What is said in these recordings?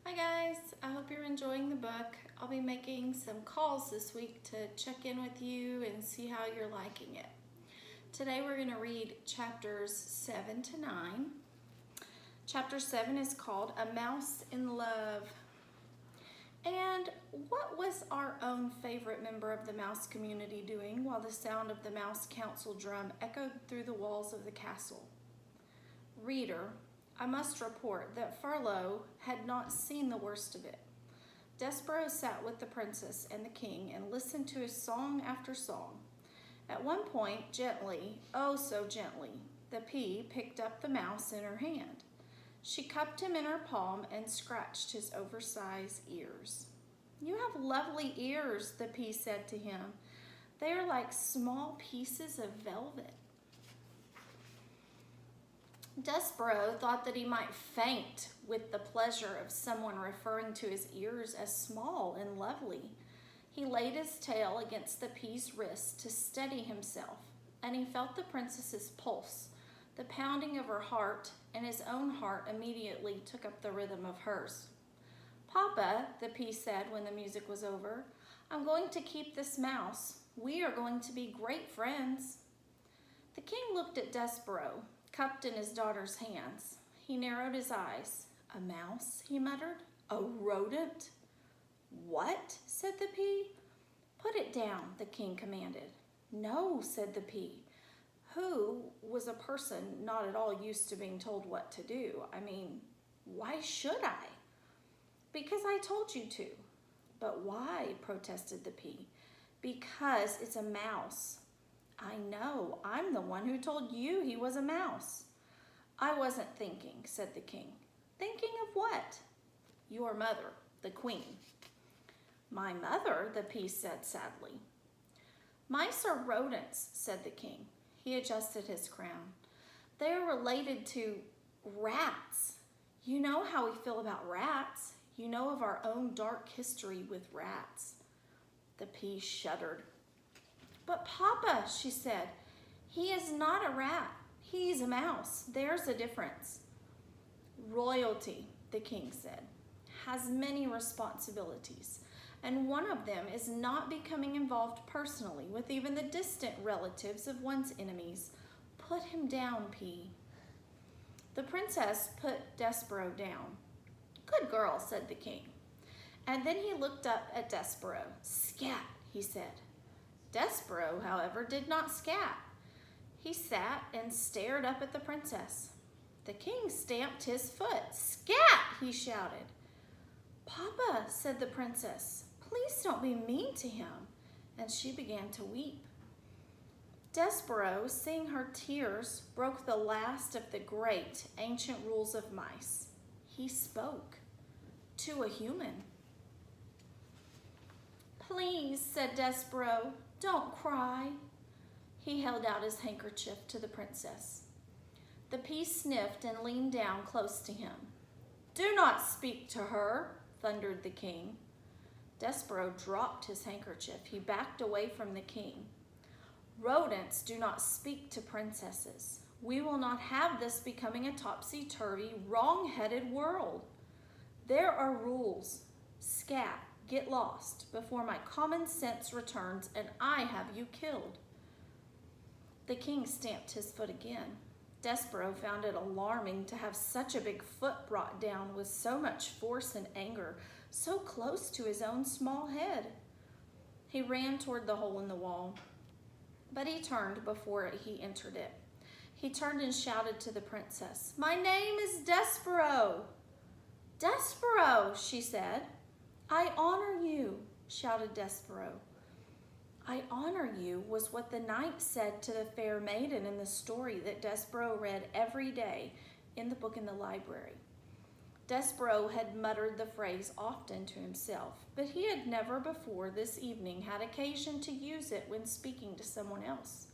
Hi guys, I hope you're enjoying the book. I'll be making some calls this week to check in with you and see how you're liking it. Today we're going to read chapters 7 to 9. Chapter 7 is called A Mouse in Love. And what was our own favorite member of the mouse community doing while the sound of the mouse council drum echoed through the walls of the castle? Reader, I must report that Furlough had not seen the worst of it. Despereaux sat with the princess and the king and listened to his song after song. At one point, gently, oh so gently, the pea picked up the mouse in her hand. She cupped him in her palm and scratched his oversized ears. You have lovely ears, the pea said to him. They are like small pieces of velvet. Despereaux thought that he might faint with the pleasure of someone referring to his ears as small and lovely. He laid his tail against the pea's wrist to steady himself, and he felt the princess's pulse, the pounding of her heart, and his own heart immediately took up the rhythm of hers. Papa, the pea said when the music was over, I'm going to keep this mouse. We are going to be great friends. The king looked at Despereaux, cupped in his daughter's hands. He narrowed his eyes. A mouse, he muttered. A rodent? What? Said the pea. Put it down, the king commanded. No, said the pea, who was a person not at all used to being told what to do. I mean, why should I? Because I told you to. But why? Protested the pea. Because it's a mouse. I know, I'm the one who told you he was a mouse. I wasn't thinking, said the king. Thinking of what? Your mother, the queen. My mother, the pea said sadly. Mice are rodents, said the king. He adjusted his crown. They are related to rats. You know how we feel about rats. You know of our own dark history with rats. The pea shuddered. But Papa, she said, he is not a rat. He's a mouse. There's a difference. Royalty, the king said, has many responsibilities, and one of them is not becoming involved personally with even the distant relatives of one's enemies. Put him down, Pea. The princess put Despereaux down. Good girl, said the king. And then he looked up at Despereaux. Scat, he said. Despereaux, however, did not scat. He sat and stared up at the princess. The king stamped his foot. Scat, he shouted. Papa, said the princess, please don't be mean to him. And she began to weep. Despereaux, seeing her tears, broke the last of the great ancient rules of mice. He spoke to a human. Please, said Despereaux, don't cry. He held out his handkerchief to the princess. The pea sniffed and leaned down close to him. Do not speak to her, thundered the king. Despereaux dropped his handkerchief. He backed away from the king. Rodents do not speak to princesses. We will not have this becoming a topsy-turvy, wrong-headed world. There are rules. Scat. Get lost before my common sense returns and I have you killed. The king stamped his foot again. Despereaux found it alarming to have such a big foot brought down with so much force and anger, so close to his own small head. He ran toward the hole in the wall, but he turned before he entered it. He turned and shouted to the princess, My name is Despereaux. Despereaux, she said. I honor you, shouted Despereaux. I honor you was what the knight said to the fair maiden in the story that Despereaux read every day in the book in the library. Despereaux had muttered the phrase often to himself, but he had never before this evening had occasion to use it when speaking to someone else.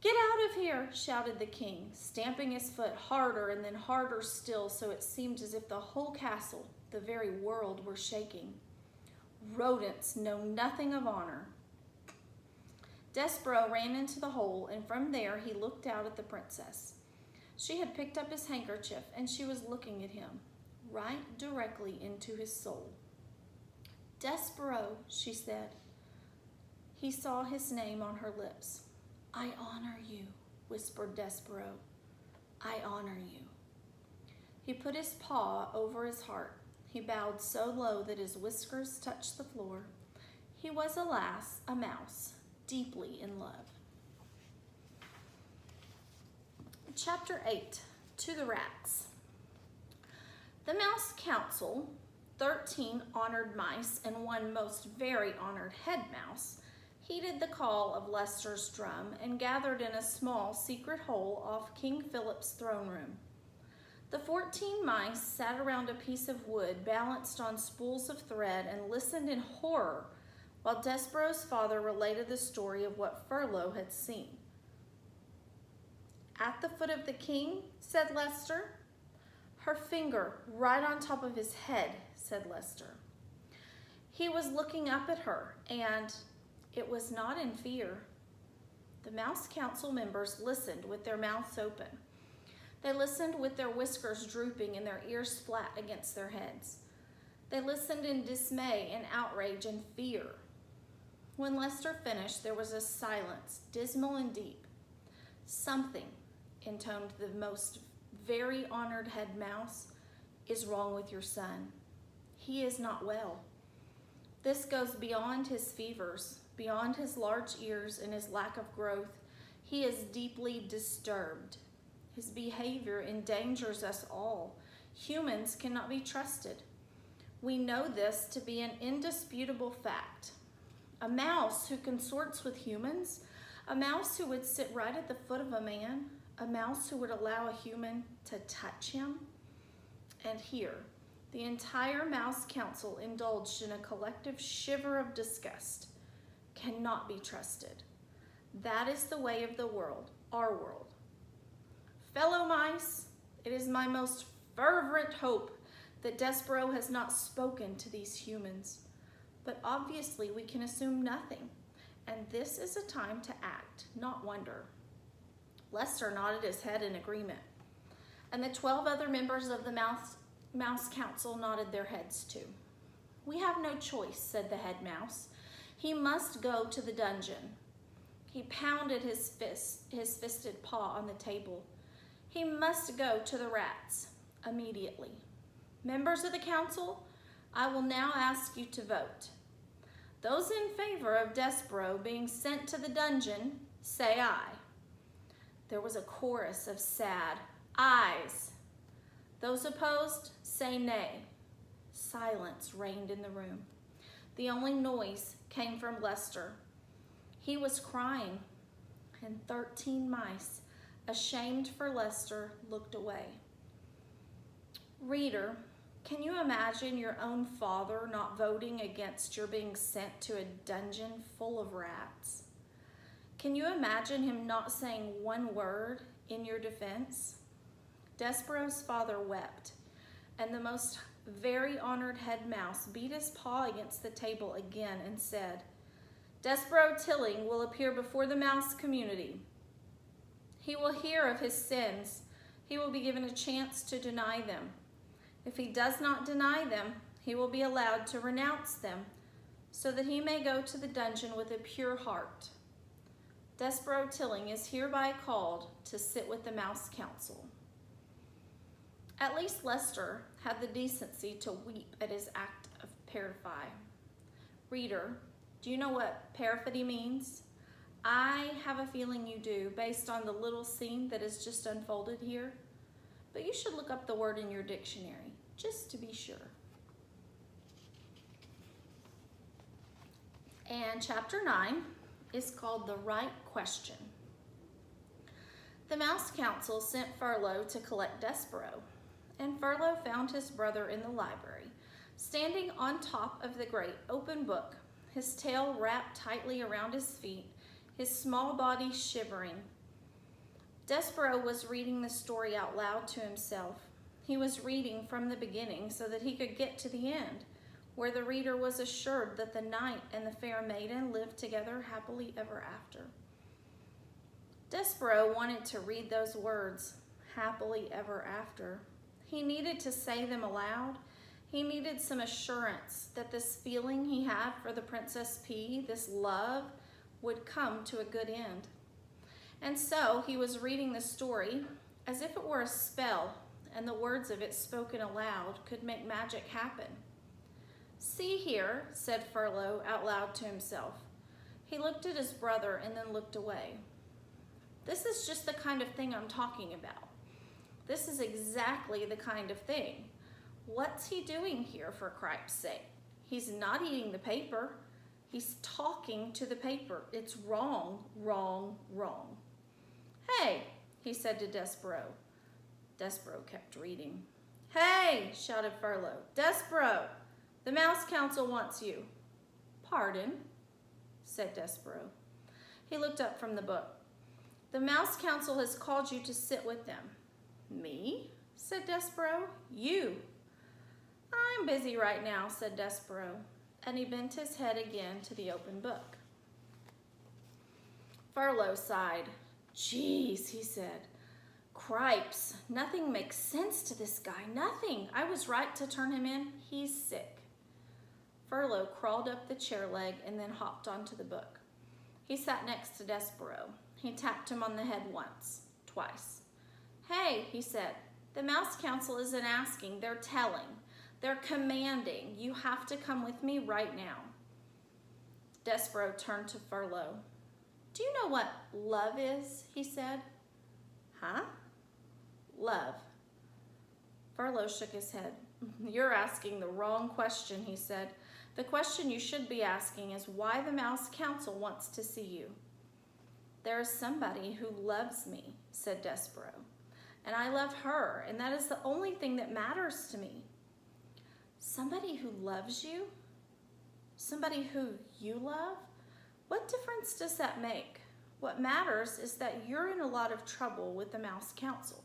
Get out of here, shouted the king, stamping his foot harder and then harder still so it seemed as if the whole castle, the very world, were shaking. Rodents know nothing of honor. Despereaux ran into the hole, and from there he looked out at the princess. She had picked up his handkerchief, and she was looking at him. right directly into his soul. "Despero," she said. He saw his name on her lips. "I honor you," whispered Despero. "I honor you." He put his paw over his heart. He bowed so low that his whiskers touched the floor. He was, alas, a mouse, deeply in love. Chapter 8, To the Rats. The Mouse Council, 13 honored mice and one most very honored head mouse, heeded the call of Lester's drum and gathered in a small secret hole off King Philip's throne room. The 14 mice sat around a piece of wood balanced on spools of thread and listened in horror while Despero's father related the story of what Furlough had seen. "At the foot of the king," said Lester. "Her finger right on top of his head," said Lester. "He was looking up at her, and it was not in fear." The Mouse Council members listened with their mouths open. They listened with their whiskers drooping and their ears flat against their heads. They listened in dismay and outrage and fear. When Lester finished, there was a silence, dismal and deep. "Something," intoned the most very honored head mouse, "is wrong with your son. He is not well. This goes beyond his fevers, beyond his large ears and his lack of growth. He is deeply disturbed. His behavior endangers us all. Humans cannot be trusted. We know this to be an indisputable fact. A mouse who consorts with humans, a mouse who would sit right at the foot of a man, a mouse who would allow a human to touch him." And here, the entire Mouse Council indulged in a collective shiver of disgust. "Cannot be trusted. That is the way of the world, our world. Fellow mice, it is my most fervent hope that Despero has not spoken to these humans. But obviously we can assume nothing, and this is a time to act, not wonder." Lester nodded his head in agreement, and the 12 other members of the Mouse Council nodded their heads too. "We have no choice," said the head mouse. "He must go to the dungeon." He pounded his fisted paw on the table. "He must go to the rats immediately. Members of the council, I will now ask you to vote. Those in favor of Despero being sent to the dungeon, say aye." There was a chorus of sad ayes. Those opposed, say nay. Silence reigned in the room. The only noise came from Lester. He was crying, and 13 mice, ashamed for Lester, looked away. Reader, can you imagine your own father not voting against your being sent to a dungeon full of rats? Can you imagine him not saying one word in your defense? Despero's father wept, and the most very honored head mouse beat his paw against the table again and said, "Despero Tilling will appear before the mouse community. He will hear of his sins. He will be given a chance to deny them. If he does not deny them, he will be allowed to renounce them so that he may go to the dungeon with a pure heart. Despero Tilling is hereby called to sit with the Mouse Council." At least Lester had the decency to weep at his act of perfidy. Reader, do you know what perfidy means? I have a feeling you do, based on the little scene that has just unfolded here. But you should look up the word in your dictionary, just to be sure. And chapter 9 is called The Right Question. The Mouse Council sent Furlough to collect Despero, and Furlough found his brother in the library, standing on top of the great open book, his tail wrapped tightly around his feet, his small body shivering. Despero was reading the story out loud to himself. He was reading from the beginning so that he could get to the end, where the reader was assured that the knight and the fair maiden lived together happily ever after. Despero wanted to read those words, happily ever after. He needed to say them aloud. He needed some assurance that this feeling he had for the Princess P, this love, would come to a good end. And so he was reading the story as if it were a spell, and the words of it spoken aloud could make magic happen. "See here," said Furlow out loud to himself. He looked at his brother and then looked away. "This is just the kind of thing I'm talking about. This is exactly the kind of thing. What's he doing here, for cripe's sake? He's not eating the paper. He's talking to the paper. It's wrong, wrong, wrong." "Hey," he said to Despereaux. Despereaux kept reading. "Hey," shouted Furlow. "Despereaux, the Mouse Council wants you." "Pardon?" said Despereaux. He looked up from the book. "The Mouse Council has called you to sit with them." "Me?" said Despereaux. "You." "I'm busy right now," said Despereaux, and he bent his head again to the open book. Furlow sighed. "Geez," he said. "Cripes, nothing makes sense to this guy, nothing. I was right to turn him in. He's sick." Furlow crawled up the chair leg and then hopped onto the book. He sat next to Despereaux. He tapped him on the head once, twice. "Hey," he said, "the Mouse Council isn't asking, they're telling. They're commanding. You have to come with me right now." Despereaux turned to Furlow. "Do you know what love is?" he said. "Huh?" "Love." Furlow shook his head. "You're asking the wrong question," he said. "The question you should be asking is why the Mouse Council wants to see you." "There is somebody who loves me," said Despereaux, "and I love her, and that is the only thing that matters to me." "Somebody who loves you? Somebody who you love? What difference does that make? What matters is that you're in a lot of trouble with the Mouse Council."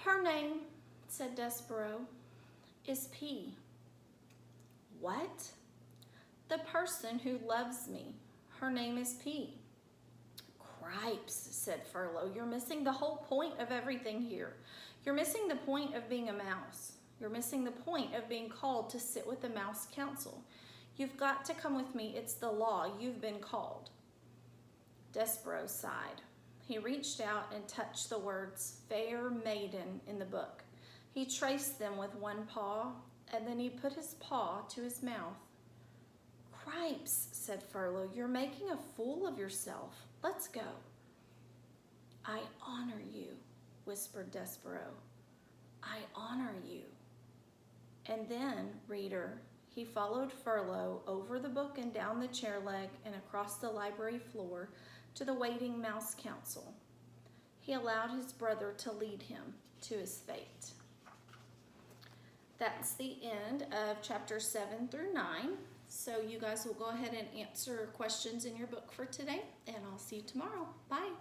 "Her name," said Despereaux, "is P." "What?" "The person who loves me. Her name is P." "Cripes," said Furlow, "you're missing the whole point of everything here. You're missing the point of being a mouse. You're missing the point of being called to sit with the Mouse Council. You've got to come with me. It's the law. You've been called." Despereaux sighed. He reached out and touched the words "Fair Maiden" in the book. He traced them with one paw, and then he put his paw to his mouth. "Cripes," said Furlow, "you're making a fool of yourself. Let's go." "I honor you," whispered Despereaux. "I honor you." And then, reader, he followed Furlow over the book and down the chair leg and across the library floor to the waiting Mouse Council. He allowed his brother to lead him to his fate. That's the end of chapters 7 through 9. So you guys will go ahead and answer questions in your book for today, and I'll see you tomorrow. Bye.